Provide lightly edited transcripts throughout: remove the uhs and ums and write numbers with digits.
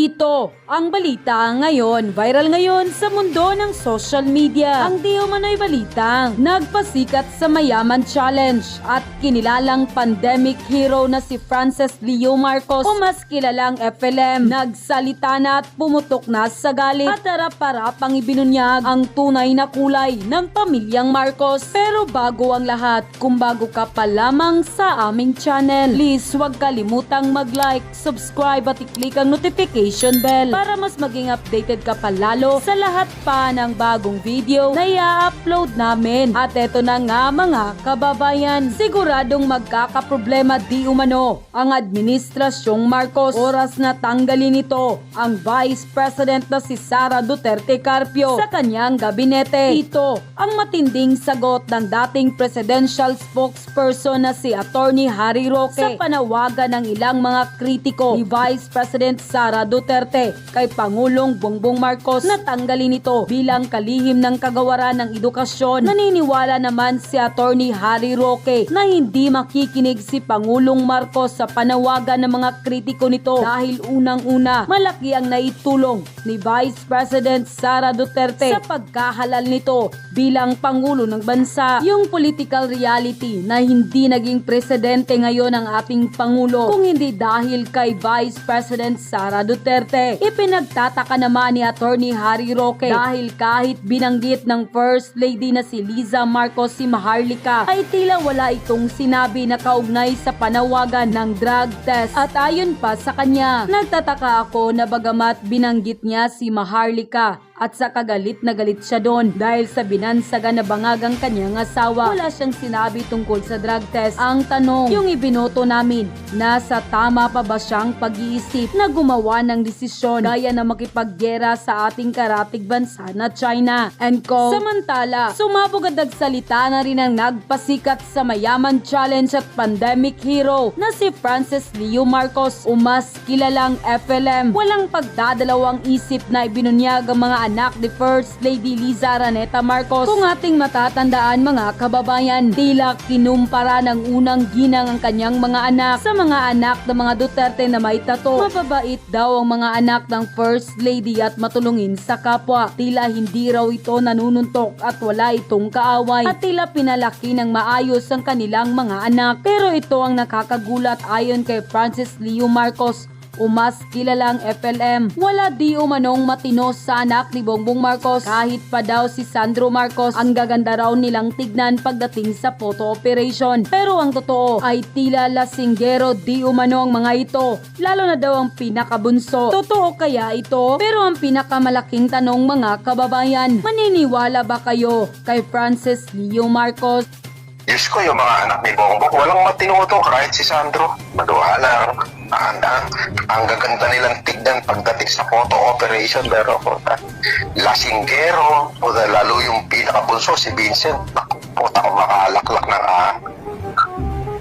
Ito ang balita ngayon. Viral ngayon sa mundo ng social media. Ang di umano'y balitang nagpasikat sa Mayaman Challenge at kinilalang pandemic hero na si Frances Leo Marcos o mas kilalang FLM. Nagsalita na at pumutok na sa galit at harap-harapang ibinunyag ang tunay na kulay ng pamilyang Marcos. Pero bago ang lahat, kung bago ka pa lamang sa aming channel, please huwag kalimutang mag-like, subscribe at i-click ang notification bell para mas maging updated ka pa lalo sa lahat pa ng bagong video na i-upload namin. At eto na nga mga kababayan, siguradong magkakaproblema di umano ang administrasyong Marcos. Oras na tanggalin ito ang Vice President na si Sara Duterte Carpio sa kanyang gabinete. Ito ang matinding sagot ng dating presidential spokesperson na si Attorney Harry Roque sa panawagan ng ilang mga kritiko ni Vice President Sara Duterte kay Pangulong Bongbong Marcos na tanggalin ito bilang kalihim ng kagawaran ng edukasyon. Naniniwala naman si Attorney Harry Roque na hindi makikinig si Pangulong Marcos sa panawagan ng mga kritiko nito dahil unang-una, malaki ang naitulong ni Vice President Sara Duterte sa pagkahalal nito bilang Pangulo ng bansa. Yung political reality na hindi naging presidente ngayon ang ating Pangulo kung hindi dahil kay Vice President Sara Duterte. Ipinagtataka naman ni Attorney Harry Roque dahil kahit binanggit ng First Lady na si Liza Marcos si Maharlika ay tila wala itong sinabi na kaugnay sa panawagan ng drug test. At ayon pa sa kanya, nagtataka ako na bagamat binanggit niya si Maharlika at sa kagalit na galit siya doon dahil sa binansagan na bangagang kanyang asawa, wala siyang sinabi tungkol sa drug test. Ang tanong, yung ibinoto namin, nasa tama pa ba siyang pag-iisip na gumawa ng desisyon gaya na makipaggera sa ating karatig bansa na China? And ko, samantala, sumabog at nagsalita na rin ang nagpasikat sa Mayaman Challenge at pandemic hero na si Frances Leo Marcos o mas kilalang FLM. Walang pagdadalawang isip na ibinunyag ang mga anak ni First Lady Liza Araneta Marcos. Kung ating matatandaan mga kababayan, tila kinumpara ng unang ginang ang kanyang mga anak sa mga anak ng mga Duterte na may tato. Mababait daw ang mga anak ng First Lady at matulungin sa kapwa. Tila hindi raw ito nanununtok at wala itong kaaway. At tila pinalaki ng maayos ang kanilang mga anak. Pero ito ang nakakagulat ayon kay Frances Leo Marcos o mas kilalang FLM. Wala di umanong matino sa anak ni Bongbong Marcos. Kahit pa daw si Sandro Marcos ang gaganda raw nilang tignan pagdating sa photo operation. Pero ang totoo ay tila lasinggero di umano ang mga ito. Lalo na daw ang pinakabunso. Totoo kaya ito? Pero ang pinakamalaking tanong mga kababayan, maniniwala ba kayo kay Frances Leo Marcos? Diyos ko, yung mga anak ni Bongbong, walang matinuto kahit si Sandro. Maduha lang. Ang gaganda nilang tignan pagdating sa photo operation. Pero lasinggero, o lalo yung pinakabunso, si Vincent, puta ko makalaklak ng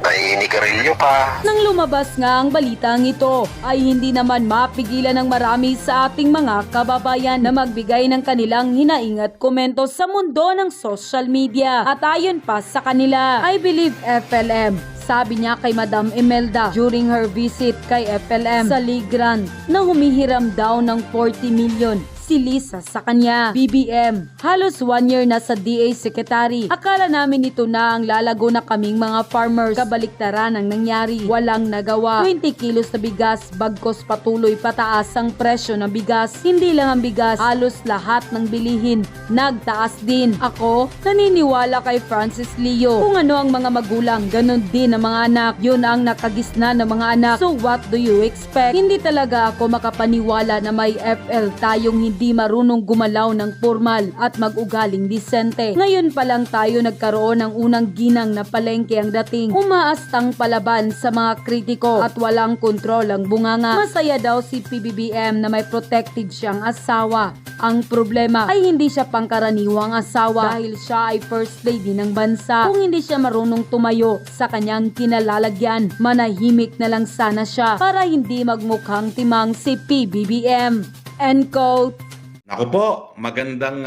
nainigarilyo pa. Nang lumabas nga ang balitang ito, ay hindi naman mapigilan ng marami sa ating mga kababayan na magbigay ng kanilang hinaing at komento sa mundo ng social media. At ayon pa sa kanila, I believe FLM. Sabi niya kay Madam Imelda during her visit kay FLM sa Ligran na humihiram daw ng 40 million si Liza sa kanya. BBM, halos 1 year na sa DA Secretary. Akala namin ito na ang lalago na kaming mga farmers. Kabaliktaran ang nangyari. Walang nagawa. 20 kilos na bigas, bagkos patuloy pataas ang presyo ng bigas. Hindi lang ang bigas, halos lahat ng bilihin nagtaas din. Ako, naniniwala kay Frances Leo. Kung ano ang mga magulang, ganun din ang mga anak. Yun ang nakagisna ng mga anak. So what do you expect? Hindi talaga ako makapaniwala na may FL tayong hindi marunong gumalaw ng formal at mag-ugaling disente. Ngayon pa lang tayo nagkaroon ng unang ginang na palengke ang dating. Umaastang palaban sa mga kritiko at walang kontrol ang bunganga. Masaya daw si PBBM na may protected siyang asawa. Ang problema ay hindi siya pangkaraniwang asawa dahil siya ay First Lady ng bansa. Kung hindi siya marunong tumayo sa kanyang kinalalagyan, manahimik na lang sana siya para hindi magmukhang timang si PBBM. End quote. Ako po, magandang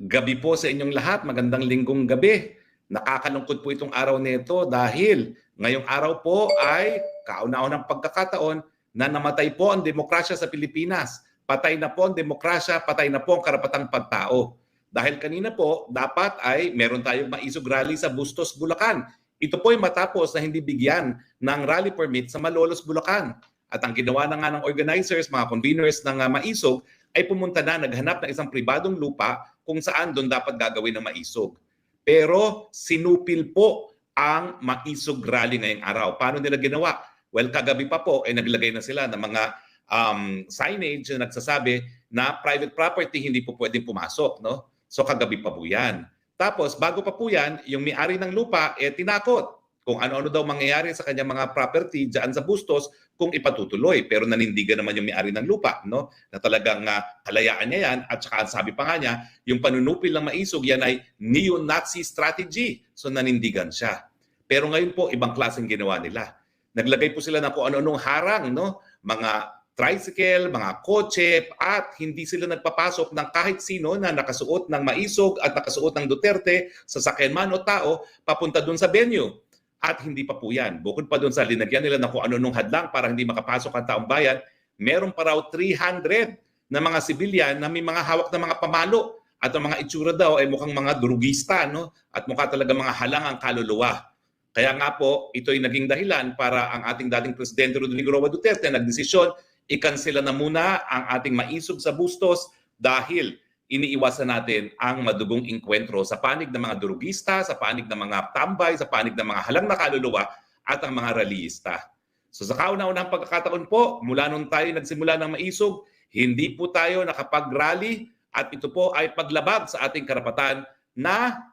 gabi po sa inyong lahat. Magandang linggong gabi. Nakakalungkot po itong araw nito dahil ngayong araw po ay kauna-unang pagkakataon na namatay po ang demokrasya sa Pilipinas. Patay na po ang demokrasya, patay na po ang karapatang pagtao. Dahil kanina po, dapat ay meron tayong maisog rally sa Bustos, Bulacan. Ito po ay matapos na hindi bigyan ng rally permit sa Malolos, Bulacan. At ang ginawa na nga ng organizers, mga conveners ng maisog, ay pumunta na, naghanap ng isang pribadong lupa kung saan doon dapat gagawin ng maisog. Pero sinupil po ang maisog rally ngayong araw. Paano nila ginawa? Well, kagabi pa po ay naglagay na sila ng mga signage na nagsasabi na private property hindi po pwedeng pumasok, no? So kagabi pa po yan. Tapos bago pa po yan, yung may-ari ng lupa tinakot kung ano-ano daw mangyayari sa kanyang mga property diyan sa Bustos kung ipatutuloy. Pero nanindigan naman yung may-ari ng lupa, no? Na talagang kalayaan niya yan. At saka sabi pa nga niya, yung panunupil ng maisog yan ay neo-Nazi strategy. So nanindigan siya. Pero ngayon po, ibang klaseng ginawa nila. Naglagay po sila ng kung ano-anong harang, no? Mga tricycle, mga kotse, at hindi sila nagpapasok ng kahit sino na nakasuot ng maisog at nakasuot ng Duterte, sasakyan man o tao, papunta doon sa venue. At hindi pa po yan. Bukod pa doon sa linagyan nila na kung ano-anong hadlang para hindi makapasok ang taong bayan, meron pa raw 300 na mga sibilyan na may mga hawak na mga pamalo. At ang mga itsura daw ay mukhang mga drugista, no? At mukha talaga mga halangang kaluluwa. Kaya nga po, ito'y naging dahilan para ang ating dating Presidente Rodrigo Roa Duterte nagdesisyon ikansela na muna ang ating maisog sa Bustos dahil iniiwasan natin ang madugong inkwentro sa panig ng mga durugista, sa panig ng mga tambay, sa panig ng mga halang na kaluluwa at ang mga rallyista. So sa kauna-unahang pagkakataon po, mula nung tayo nagsimula ng maisog, hindi po tayo nakapag-rally at ito po ay paglabag sa ating karapatan na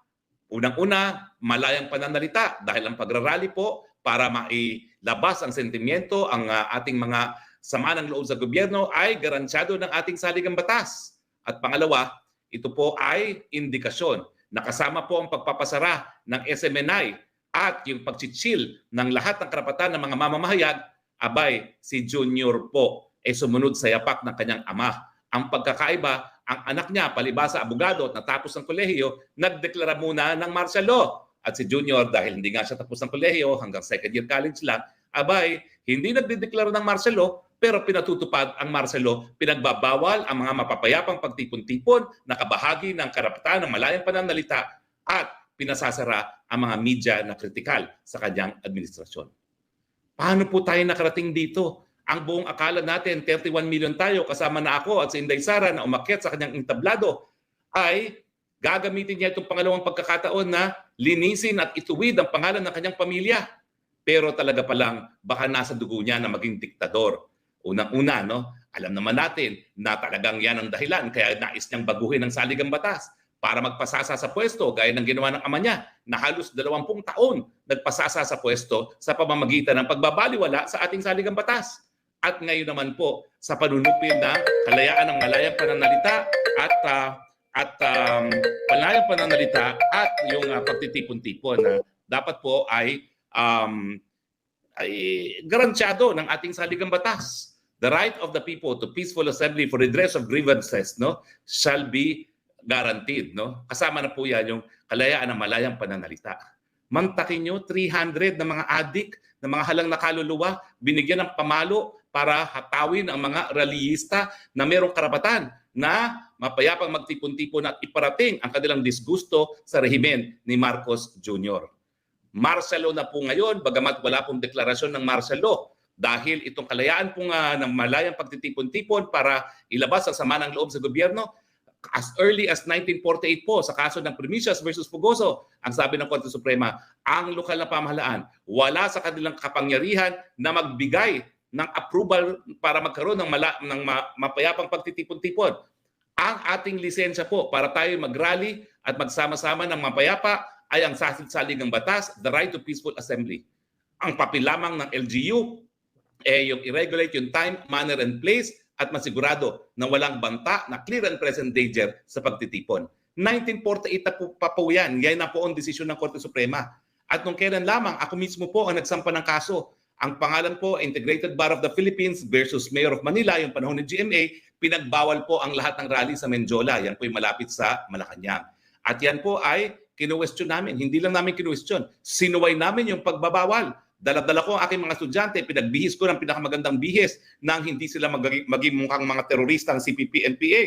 unang-una, malayang pananalita dahil ang pagrarally po para mailabas ang sentimiento, ang ating mga sama ng loob sa gobyerno ay garantyado ng ating saligang batas. At pangalawa, ito po ay indikasyon na kasama po ang pagpapasara ng SMNI at yung pagchichil ng lahat ng karapatan ng mga mamamahayag, abay, si Junior po ay sumunod sa yapak ng kanyang ama. Ang pagkakaiba, ang anak niya, palibasa abogado at natapos ng kolehiyo, nagdeklara muna ng martial law. At si Junior, dahil hindi nga siya tapos ng kolehiyo, hanggang second year college lang, abay, hindi nagdedeklara ng martial law, pero pinatutupad ang martial law, pinagbabawal ang mga mapapayapang pagtipon-tipon na kabahagi ng karapatan ng malayang pananalita at pinasasara ang mga media na kritikal sa kanyang administrasyon. Paano po tayo nakarating dito? Ang buong akala natin, 31 million tayo, kasama na ako at si Inday Sara na umakyat sa kanyang entablado, ay gagamitin niya itong pangalawang pagkakataon na linisin at ituwid ang pangalan ng kanyang pamilya. Pero talaga palang baka nasa dugo niya na maging diktador. Unang-una, no? Alam naman natin na talagang yan ang dahilan kaya nais niyang baguhin ang saligang batas para magpasasa sa pwesto gaya ng ginawa ng ama niya na halos 20 taon nagpasasa sa pwesto sa pamamagitan ng pagbabaliwala sa ating saligang batas. At ngayon naman po sa panunupil ng kalayaan ng malayang pananalita at malayang pananalita at yung pagtitipon-tipon na dapat po ay garantyado ng ating saligang batas. The right of the people to peaceful assembly for redress of grievances, no, shall be guaranteed, no? Kasama na po yan yung kalayaan ng malayang pananalita. Mantakin nyo, 300 na mga adik, na mga halang na kaluluwa, binigyan ng pamalo para hatawin ang mga rallyista na mayroong karapatan na mapayapang magtipon-tipon at iparating ang kanilang disgusto sa rehimen ni Marcos Jr. Martial law na po ngayon, bagamat wala pong deklarasyon ng martial law. Dahil itong kalayaan po nga ng malayang pagtitipon-tipon para ilabas ang sama ng loob sa gobyerno, as early as 1948 po sa kaso ng Primicias versus Fugoso, ang sabi ng Korte Suprema, ang lokal na pamahalaan wala sa kanilang kapangyarihan na magbigay ng approval para magkaroon ng mapayapang pagtitipon-tipon. Ang ating lisensya po para tayo mag-rally at magsama-sama ng mapayapa ay ang saligang batas, the right to peaceful assembly. Ang papel lamang ng LGU yung i-regulate yung time, manner, and place at masigurado na walang banta na clear and present danger sa pagtitipon. 1948 na po pa po yan. Yan na po ang desisyon ng Korte Suprema. At nung kailan lamang, ako mismo po ang nagsampa ng kaso. Ang pangalan po, Integrated Bar of the Philippines versus Mayor of Manila, yung panahon ng GMA, pinagbawal po ang lahat ng rally sa Menjola. Yan po yung malapit sa Malacanang. At yan po ay kinuwestiyon namin. Hindi lang namin kinuwestiyon. Sinuway namin yung pagbabawal Dala-dala ko ang aking mga estudyante, pinagbihis ko ng pinakamagandang bihis nang hindi sila maging mukhang mga teroristang CPP, NPA.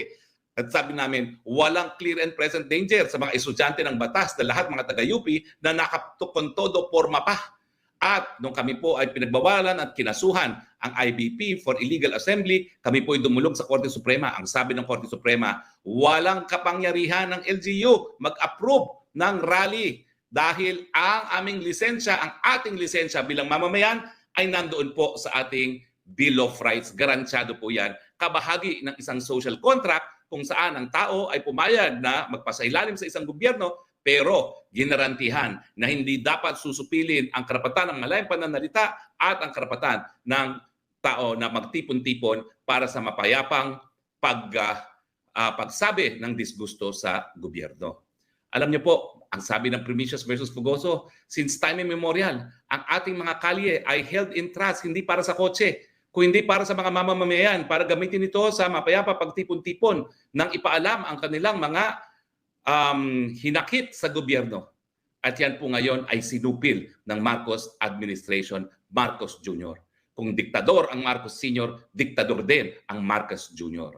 At sabi namin, walang clear and present danger sa mga estudyante ng batas na lahat mga taga-UP na nakatukon todo forma pa. At nung kami po ay pinagbawalan at kinasuhan ang IBP for illegal assembly, kami po ay dumulog sa Korte Suprema. Ang sabi ng Korte Suprema, walang kapangyarihan ng LGU mag-approve ng rally dahil ang aming lisensya, ang ating lisensya bilang mamamayan ay nandoon po sa ating Bill of Rights. Garantyado po yan. Kabahagi ng isang social contract kung saan ang tao ay pumayag na magpasailalim sa isang gobyerno pero ginarantihan na hindi dapat susupilin ang karapatan ng malayang pananalita at ang karapatan ng tao na magtipon-tipon para sa mapayapang pagsabi ng disgusto sa gobyerno. Alam niyo po, ang sabi ng Primicius versus Fugoso, since time immemorial, ang ating mga kalye ay held in trust hindi para sa kotse, kung hindi para sa mga mamamayan, para gamitin ito sa mapayapa pagtipon-tipon nang ipaalam ang kanilang mga hinakit sa gobyerno. At yan po ngayon ay sinupil ng Marcos administration, Marcos Jr. Kung diktador ang Marcos Sr., diktador din ang Marcos Jr.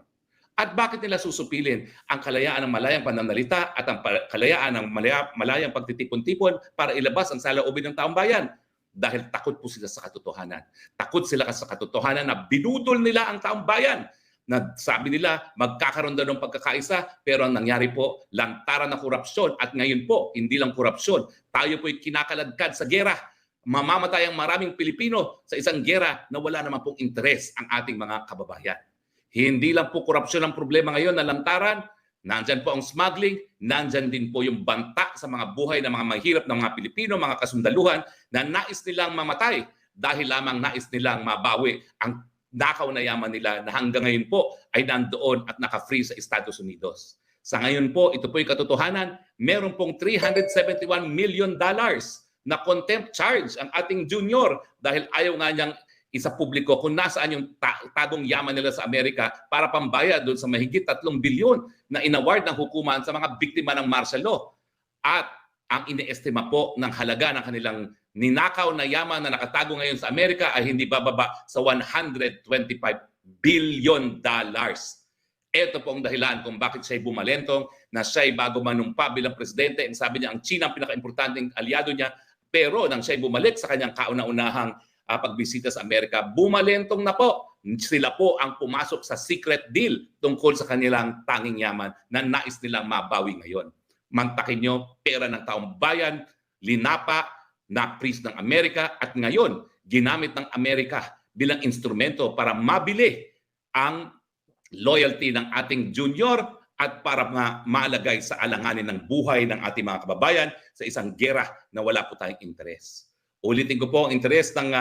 At bakit nila susupilin ang kalayaan ng malayang pananalita at ang kalayaan ng malayang pagtitipon-tipon para ilabas ang saloobin ng taong bayan? Dahil takot po sila sa katotohanan. Takot sila sa katotohanan na binudol nila ang taong bayan. Na sabi nila magkakaroon daw ng pagkakaisa pero ang nangyari po lantaran na korupsyon at ngayon po hindi lang korupsyon. Tayo po'y kinakaladkad sa gera. Mamamatay ang maraming Pilipino sa isang gera na wala naman pong interes ang ating mga kababayan. Hindi lang po korupsyon ang problema ngayon na lantaran. Nandyan po ang smuggling, nandyan din po yung banta sa mga buhay ng mga mahirap ng mga Pilipino, mga kasundaluhan na nais nilang mamatay dahil lamang nais nilang mabawi ang nakaw na yaman nila na hanggang ngayon po ay nandoon at naka-free sa Estados Unidos. Sa ngayon po, ito po yung katotohanan, meron pong $371 million na contempt charge ang ating junior dahil ayaw nga niyang isa publiko kung nasaan yung tagong yaman nila sa Amerika para pambayad doon sa mahigit 3 bilyon na inaward ng hukuman sa mga biktima ng martial law. At ang iniestima po ng halaga ng kanilang ninakaw na yaman na nakatago ngayon sa Amerika ay hindi bababa sa $125 billion. Ito po ang dahilan kung bakit siya'y bumalentong na siya'y bago manumpa bilang presidente. Ang sabi niya, ang China ang pinaka-importanting aliado niya. Pero nang siya'y bumalik sa kanyang kauna-unahang pagbisita sa Amerika, bumalentong na po. Sila po ang pumasok sa secret deal tungkol sa kanilang tanging yaman na nais nilang mabawi ngayon. Mantakin nyo, pera ng taong bayan, linapa, na-freeze ng Amerika at ngayon, ginamit ng Amerika bilang instrumento para mabili ang loyalty ng ating junior at para maalagay sa alanganin ng buhay ng ating mga kababayan sa isang gera na wala po tayong interes. Ulitin ko po ang interes ng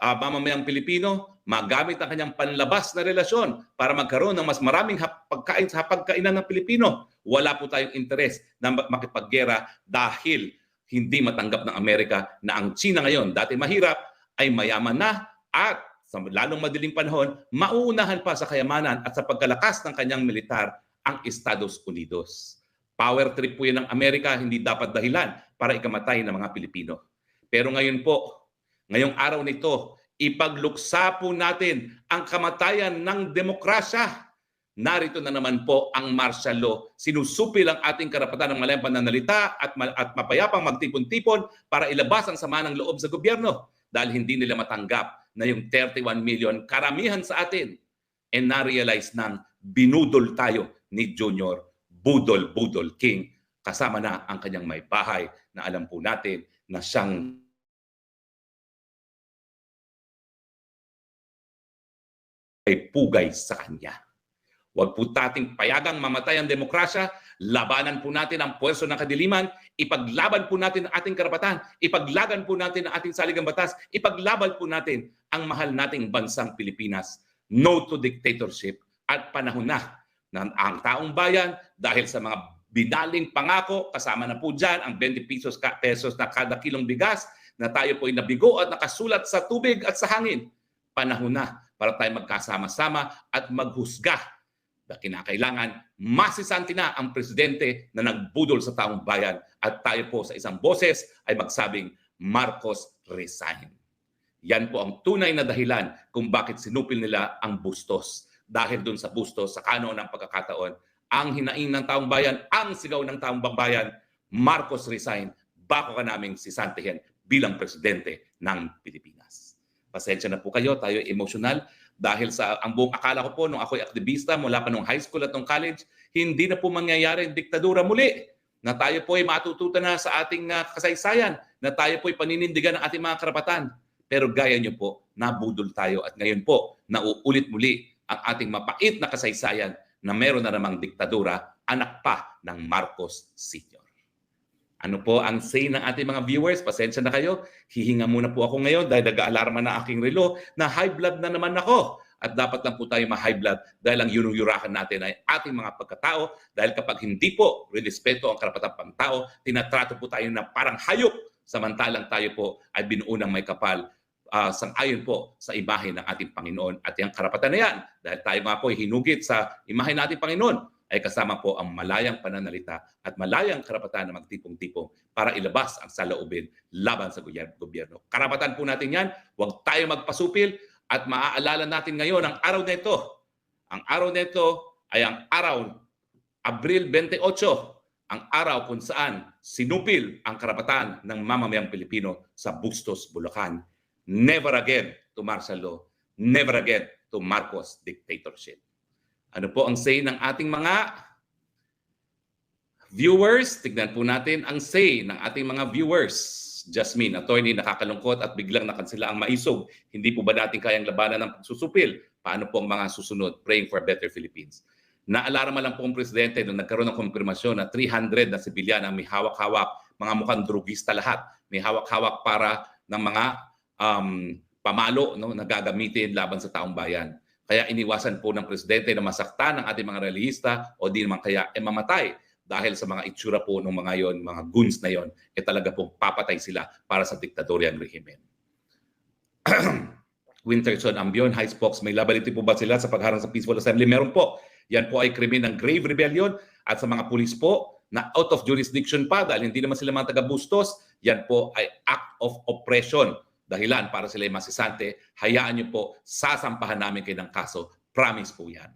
mamamayang Pilipino, magamit ang kanyang panlabas na relasyon para magkaroon ng mas maraming pagkain sa hapagkainan ng Pilipino. Wala po tayong interes na makipaggera dahil hindi matanggap ng Amerika na ang China ngayon, dati mahirap, ay mayaman na at sa lalong madaling panahon, mauunahan pa sa kayamanan at sa pagkalakas ng kanyang militar ang Estados Unidos. Power trip po yan ng Amerika, hindi dapat dahilan para ikamatay ng mga Pilipino. Pero ngayon po, ngayong araw nito, ipagluksa po natin ang kamatayan ng demokrasya. Narito na naman po ang martial law. Sinusupil ang ating karapatan ng malayang pananalita at mapayapang magtipon-tipon para ilabas ang sama ng loob sa gobyerno dahil hindi nila matanggap na yung 31 million karamihan sa atin and na-realize nang binudol tayo ni Junior Budol King kasama na ang kanyang may bahay na alam po natin na siyang ay pugay sa kanya. Huwag po nating payagang mamatay ang demokrasya, labanan po natin ang puwerso ng kadiliman, ipaglaban po natin ang ating karapatan, ipaglaban po natin ang ating saligang batas, ipaglaban po natin ang mahal nating bansang Pilipinas. No to dictatorship at panahon na ang taong bayan dahil sa mga binaling pangako, kasama na po dyan ang 20 pesos na kada kilong bigas na tayo po ay nabigo at nakasulat sa tubig at sa hangin. Panahon na para tayo magkasama-sama at maghusga na kinakailangan masisanti na ang presidente na nagbudol sa taong bayan at tayo po sa isang boses ay magsabing Marcos resign. Yan po ang tunay na dahilan kung bakit sinupil nila ang Bustos. Dahil dun sa Bustos, sa kano ng pagkakataon, ang hinaing ng taong bayan, ang sigaw ng taong bayan, Marcos resign, bako ka naming sisantihin bilang presidente ng Pilipinas. Pasensya na po kayo, tayo emosyonal dahil sa ang buong akala ko po nung ako'y aktivista mula pa nung high school at nung college, hindi na po mangyayari ang diktadura muli. Na tayo po ay matututo na sa ating kasaysayan, na tayo po ay paninindigan ng ating mga karapatan. Pero gaya nyo po, nabudol tayo at ngayon po, nauulit muli ang ating mapait na kasaysayan na meron na namang diktadura, anak pa ng Marcos Sr. Ano po ang say ng ating mga viewers? Pasensya na kayo. Hihinga muna po ako ngayon dahil nag-aalarma na aking relo na high blood na naman ako. At dapat lang po tayo ma-high blood dahil ang yunuyurakan natin ay ating mga pagkatao. Dahil kapag hindi po rinespeto ang karapatang pangtao, tinatrato po tayo na parang hayop. Samantalang tayo po ay binuunang may kapal sang-ayon po sa imahe ng ating Panginoon. At yung karapatan na yan, dahil tayo nga po ay hinugit sa imahe ng ating Panginoon, ay kasama po ang malayang pananalita at malayang karapatan na magtipong-tipong para ilabas ang saloobin laban sa gobyerno. Karapatan po natin yan, huwag tayo magpasupil at maaalala natin ngayon ang araw na ito. Ang araw na ito ay ang araw, Abril 28, ang araw kung saan sinupil ang karapatan ng mamamayang Pilipino sa Bustos, Bulacan. Never again to martial law. Never again to Marcos dictatorship. Ano po ang say ng ating mga viewers? Tignan po natin ang say ng ating mga viewers. Jasmine, attorney, nakakalungkot at biglang nakansela ang maisog. Hindi po ba natin kayang labanan ng pagsusupil? Paano po ang mga susunod? Praying for better Philippines. Naalarma lang po ang presidente nung nagkaroon ng konfirmasyon na 300 na sibilyan ang may hawak-hawak, mga mukhang drugista lahat. May hawak-hawak para ng mga pamalo na gagamitin laban sa taong bayan. Kaya iniwasan po ng presidente na masaktan ng ating mga relihista o di naman kaya mamatay dahil sa mga itsura po ng mga yon, mga goons na yon, talaga pong papatay sila para sa diktadoryang rehimen. Winterson Ambion, High Spokes, may liability po ba sila sa pagharang sa peaceful assembly? Meron po. Yan po ay krimen ng grave rebellion at sa mga pulis po na out of jurisdiction pa dahil hindi naman sila mga taga-Bustos, yan po ay act of oppression. Dahilan para sila ay masisante, hayaan niyo po, sasampahan namin kayo ng kaso. Promise po yan.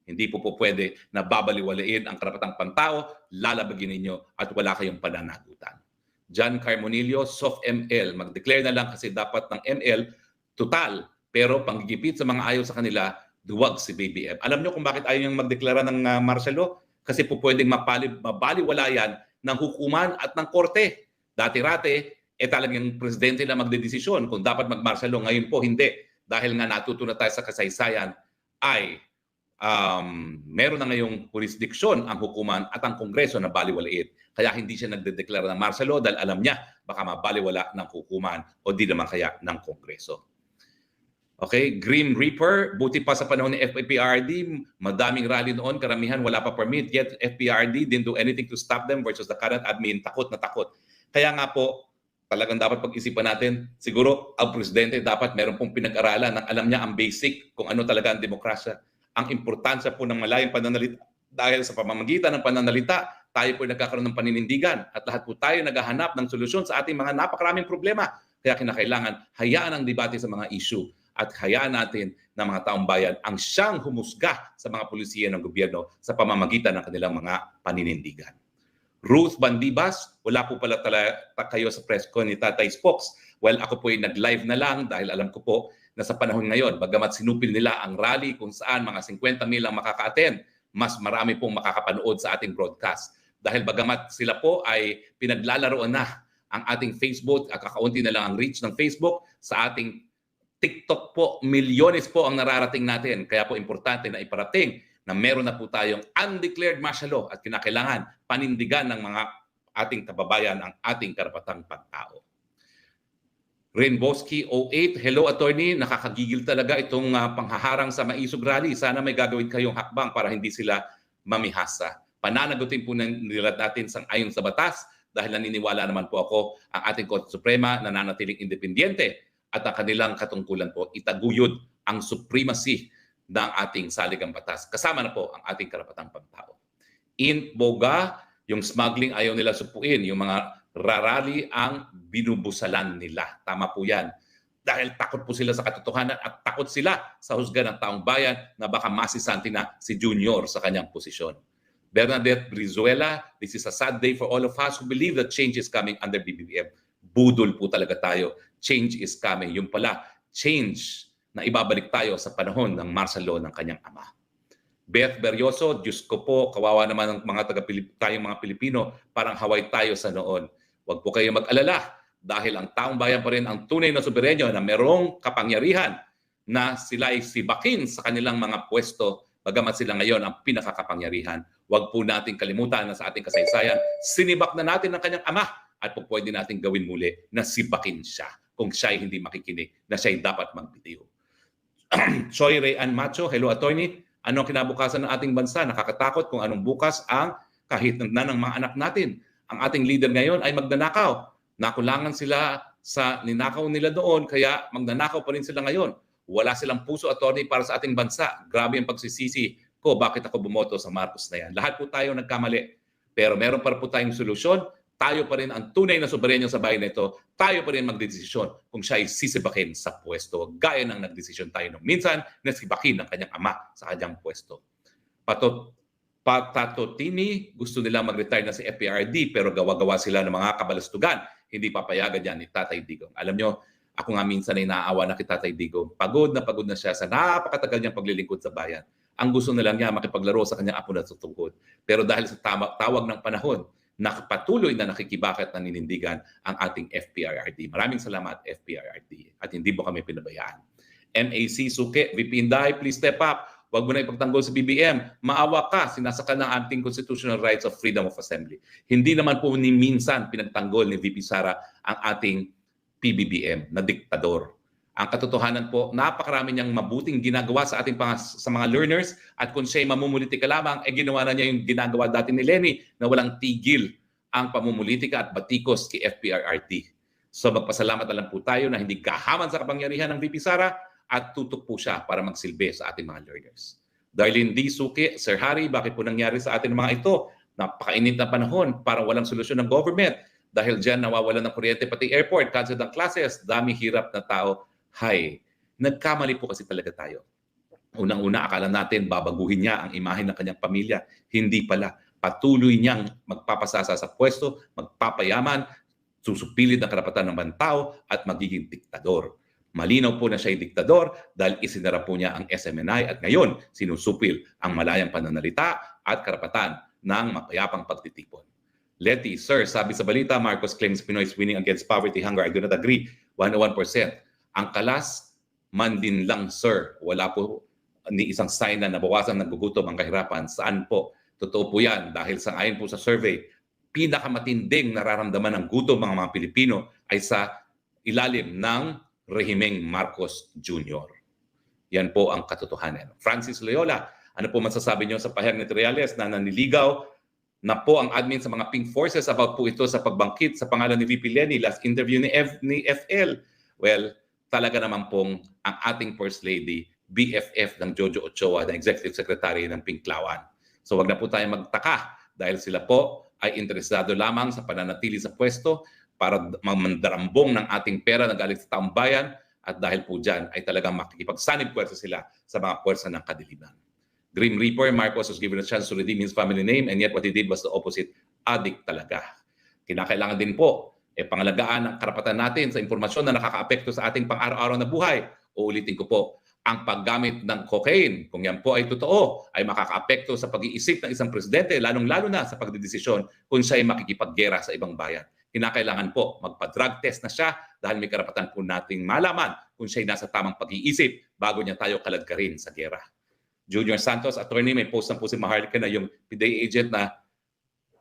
Hindi po pwede na babaliwalain ang karapatang pantao, lalabagin ninyo at wala kayong pananagutan. John Carmonillo, soft ML. Mag-declare na lang kasi dapat ng ML, total. Pero panggigipit sa mga ayaw sa kanila, duwag si BBM. Alam niyo kung bakit ayaw niyang magdeklara ng martial law? Kasi po pwedeng mabaliwala yan ng hukuman at ng korte. Dati-rate, talagang presidente na magdedesisyon kung dapat mag-martial law. Ngayon po, hindi. Dahil nga natuto na tayo sa kasaysayan, ay meron na ngayong jurisdiksyon ang hukuman at ang Kongreso na baliwalain. Kaya hindi siya nagdedeklara ng martial law dahil alam niya baka mabaliwala ng hukuman o di naman kaya ng Kongreso. Okay, Grim Reaper, buti pa sa panahon ni FPRD, madaming rally noon, karamihan wala pa permit, yet FPRD didn't do anything to stop them versus the current admin, takot na takot. Kaya nga po, talagang dapat pag-isipan natin, siguro ang presidente dapat meron pong pinag-aralan ng alam niya ang basic kung ano talaga ang demokrasya. Ang importansya po ng malayang pananalita dahil sa pamamagitan ng pananalita, tayo po nagkakaroon ng paninindigan at lahat po tayo naghahanap ng solusyon sa ating mga napakaraming problema. Kaya kinakailangan hayaan ang debate sa mga issue at hayaan natin na mga taong bayan ang siyang humusga sa mga pulisiya ng gobyerno sa pamamagitan ng kanilang mga paninindigan. Ruth Bandibas, wala po pala kayo sa press con ni Tatay Spokes. Well, ako po ay nag-live na lang dahil alam ko po na sa panahon ngayon, bagamat sinupil nila ang rally kung saan mga 50,000 ang makaka-attend, mas marami pong makakapanood sa ating broadcast. Dahil bagamat sila po ay pinaglalaroan na ang ating Facebook, kakaunti na lang ang reach ng Facebook, sa ating TikTok po, milyones po ang nararating natin. Kaya po importante na iparating na meron na po tayong undeclared martial law at kinakailangan panindigan ng mga ating kababayan ang ating karapatang pagtao. Rainbowski 08, hello attorney, nakakagigil talaga itong panghaharang sa maisog rally. Sana may gagawin kayong hakbang para hindi sila mamihasa. Pananagutin po nila natin sang-ayon sa batas dahil naniniwala naman po ako ang ating Korte Suprema nananatiling independyente at ang kanilang katungkulan po itaguyod ang supremacy ng ating saligang batas. Kasama na po ang ating karapatang pagtao. In Boga, yung smuggling ayaw nila supuin. Yung mga rarali ang binubusalan nila. Tama po yan. dahil takot po sila sa katotohanan at takot sila sa husga ng taong bayan na baka masisanti na si Junior sa kanyang posisyon. Bernadette Brizuela, this is a sad day for all of us who believe that change is coming under BBM. Budol po talaga tayo. Change is coming. Yung pala, change na ibabalik tayo sa panahon ng martial law ng kanyang ama. Beth Beryoso, Diyos ko po, kawawa naman ng mga tayong mga Pilipino, parang Hawaii tayo sa noon. Huwag po kayo mag-alala dahil ang taong bayan pa rin ang tunay na soberenyo na merong kapangyarihan na sila ay sibakin sa kanilang mga pwesto bagamat sila ngayon ang pinakakapangyarihan. Huwag po nating kalimutan na sa ating kasaysayan, sinibak na natin ang kanyang ama at po pwede natin gawin muli na sibakin siya kung siya ay hindi makikinig, na siya ay dapat magbitiw. Choi Rayan Macho, hello attorney. Ano ang kinabukasan ng ating bansa? Nakakatakot kung anong bukas ang kahit na ng mga anak natin. Ang ating leader ngayon ay magnanakaw. Nakulangan sila sa ninakaw nila doon, kaya magnanakaw pa rin sila ngayon. Wala silang puso, attorney, para sa ating bansa. Grabe ang pagsisisi ko, bakit ako bumoto sa Marcos na yan. Lahat po tayo nagkamali. Pero meron pa po tayong solusyon. Tayo pa rin ang tunay na soberenyo sa bayan na ito. Tayo pa rin magdesisyon kung siya ay sisibakin sa pwesto. Gaya ng nagdesisyon tayo nung minsan na sibakin ng kanyang ama sa kanyang pwesto. Patatotini, gusto nila mag-retire na si FPRD pero gawa-gawa sila ng mga kabalastugan. Hindi papayagan yan ni Tatay Digong. Alam nyo, ako nga minsan ay naaawa na kay Tatay Digong. Pagod na siya sa napakatagal niyang paglilingkod sa bayan. Ang gusto na lang niya makipaglaro sa kanyang apo na tutungkod. Pero dahil sa tawag ng panahon, nakapatuloy na nakikibakit na ninindigan ang ating FPRRD. Maraming salamat, FPRRD. At hindi mo kami pinabayaan. MAC Suke, VP Inday, please step up. Huwag mo na ipagtanggol sa BBM. Maawa ka, sinasakal ng ating constitutional rights of freedom of assembly. Hindi naman po ni minsan pinagtanggol ni VP Sara ang ating PBBM na diktador. Ang katotohanan po, napakarami niyang mabuting ginagawa sa ating sa mga learners at kung siya'y mamumulitika lamang, ginawa na niya yung ginagawa dati ni Lenny na walang tigil ang pamumulitika at batikos kay FPRRD. So magpasalamat na lang po tayo na hindi kahaman sa kapangyarihan ng VP Sara at tutok po siya para magsilbi sa ating mga learners. Darlene D. Suki, Sir Harry, bakit po nangyari sa ating mga ito? Napakainit na panahon, parang walang solusyon ng government. Dahil dyan nawawalan ng kuryente pati airport, cancel ng classes, dami hirap na tao. Hay, nagkamali po kasi talaga tayo. Unang-una, akala natin babaguhin niya ang imahe ng kanyang pamilya. Hindi pala. Patuloy niyang magpapasasa sa pwesto, magpapayaman, susupilit ang karapatan ng bantao at magiging diktador. Malinaw po na siya ay diktador dahil isinara po niya ang SMNI at ngayon sinusupil ang malayang pananalita at karapatan ng mapayapang pagtitipon. Letty, sir, sabi sa balita, Marcos claims Pinoy is winning against poverty, hunger. I do not agree. 101%. Ang kalas, man din lang, sir. Wala po ni isang sign na nabawasan nagugutom ang kahirapan. Saan po? Totoo po yan dahil sa ayon po sa survey, pinakamatinding nararamdaman ng gutom ng mga Pilipino ay sa ilalim ng rehimeng Marcos Jr. Yan po ang katotohanan. Francis Loyola, ano po masasabi niyo sa pahayag ni Triales na naniligaw na po ang admin sa mga pink forces about po ito sa pagbangkit sa pangalan ni VP Lenny, last interview ni FL? Well, talaga naman pong ang ating First Lady, BFF ng Jojo Ochoa, na Executive Secretary ng Pinklawan. So wag na po tayo magtaka dahil sila po ay interesado lamang sa pananatili sa pwesto para mandarambong ng ating pera na galing sa taong bayan at dahil po dyan ay talagang makikipagsanib pwersa sila sa mga pwersa ng kadiliman. Grim Reaper, Marcos was given a chance to redeem his family name and yet what he did was the opposite. Adik talaga. Kinakailangan din po pangalagaan ang karapatan natin sa impormasyon na nakakaapekto sa ating pang-araw-araw na buhay. Uulitin ko po, ang paggamit ng cocaine, kung yan po ay totoo, ay makakaapekto sa pag-iisip ng isang presidente, lalong-lalo na sa pagdedesisyon kung siya ay makikipaggera sa ibang bayan. Kinakailangan po magpa-drug test na siya dahil may karapatan po nating malaman kung siya ay nasa tamang pag-iisip bago niya tayo kaladkarin sa gera. Junior Santos, attorney, may post na po si Maharlika na yung PDEA agent na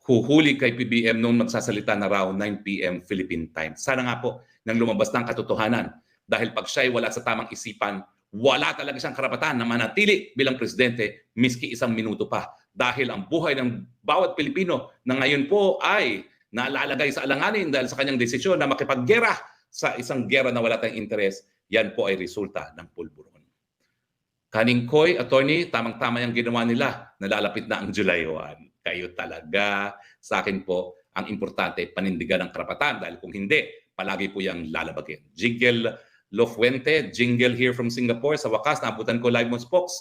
huhuli kay PBM noong magsasalita na raw 9 p.m. Philippine time. Sana nga po nang lumabas ng katotohanan dahil pag siya ay wala sa tamang isipan, wala talaga siyang karapatan na manatili bilang presidente miski isang minuto pa. Dahil ang buhay ng bawat Pilipino na ngayon po ay nalalagay sa alanganin dahil sa kanyang desisyon na makipaggera sa isang gera na wala tayong interes, yan po ay resulta ng pulburon. Kaningkoy, attorney, tamang-tama yung ginawa nila. Nalalapit na ang July 1. Kayo talaga. Sa akin po, ang importante, panindigan ng karapatan dahil kung hindi, palagi po yung lalabagin. Jigel Lofuente, jingle here from Singapore. Sa wakas, naabutan ko live mo, Spokes.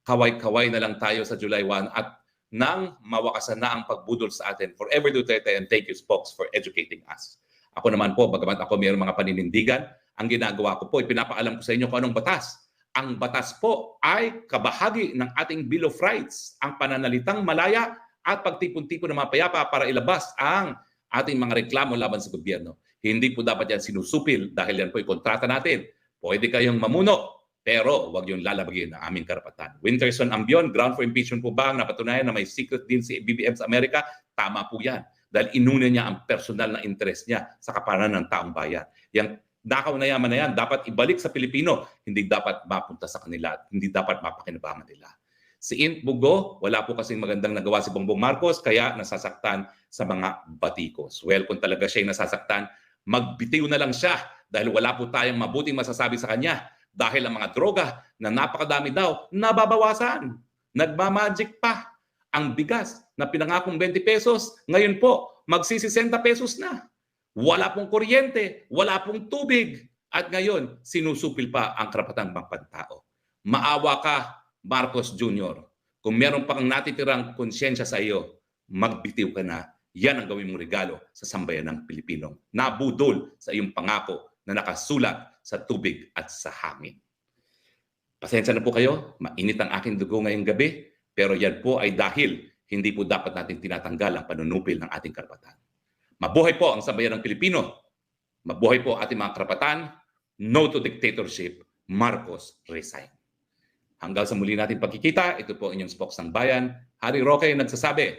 Kaway-kaway na lang tayo sa July 1 at nang mawakasan na ang pagbudol sa atin. Forever Duterte, and thank you, Spokes, for educating us. Ako naman po, bagamat ako mayroong mga paninindigan, ang ginagawa ko po, ipinapaalam ko sa inyo kung anong batas. Ang batas po ay kabahagi ng ating Bill of Rights, ang pananalitang malaya at pagtipon-tipon ng mga payapa para ilabas ang ating mga reklamo laban sa gobyerno. Hindi po dapat yan sinusupil dahil yan po ay kontrata natin. Pwede kayong mamuno, pero huwag yung lalabagin ang aming karapatan. Winterson Ambion, ground for impeachment po ba ang napatunayan na may secret deal si BBM sa Amerika? Tama po yan. Dahil inuna niya ang personal na interest niya sa kapakanan ng taong bayan. Yang nakaw na yaman na yan, dapat ibalik sa Pilipino. Hindi dapat mapunta sa kanila. Hindi dapat mapakinabangan nila. Si Int Bugo, wala po kasing magandang nagawa si Bongbong Marcos, kaya nasasaktan sa mga batikos. Well, kung talaga siya nasasaktan, magbitiw na lang siya dahil wala po tayong mabuting masasabi sa kanya. Dahil ang mga droga na napakadami daw, nababawasan. Nagmamagic pa. Ang bigas na pinangakong 20 pesos, ngayon po, magsi-60 pesos na. Wala pong kuryente, wala pong tubig. At ngayon, sinusupil pa ang karapatang pangpantao. Maawa ka, Marcos Jr. Kung meron pang natitirang konsyensya sa iyo, magbitiw ka na. Yan ang gawin mong regalo sa sambayan ng Pilipinong. Nabudol sa iyong pangako na nakasulat sa tubig at sa hangin. Pasensya na po kayo, mainit ang aking dugo ngayong gabi, pero yan po ay dahil hindi po dapat natin tinatanggal ang panunupil ng ating karapatan. Mabuhay po ang sambayan ng Pilipino. Mabuhay po ating mga karapatan. No to dictatorship. Marcos resign. Hanggang sa muli natin pagkikita, ito po inyong Spokes ng Bayan. Harry Roque nagsasabi,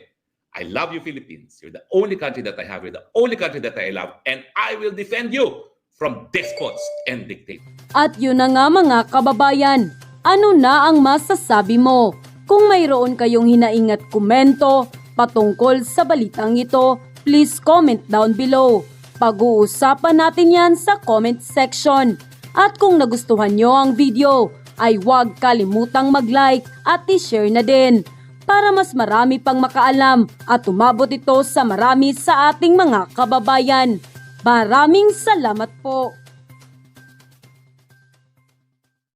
I love you, Philippines. You're the only country that I have. You're the only country that I love. And I will defend you from despots and dictators. At yun na nga mga kababayan, ano na ang masasabi mo? Kung mayroon kayong hinaingat komento patungkol sa balitang ito, please comment down below. Pag-uusapan natin yan sa comment section. At kung nagustuhan nyo ang video, ay huwag kalimutang mag-like at i-share na din para mas marami pang makaalam at umabot ito sa marami sa ating mga kababayan. Maraming salamat po!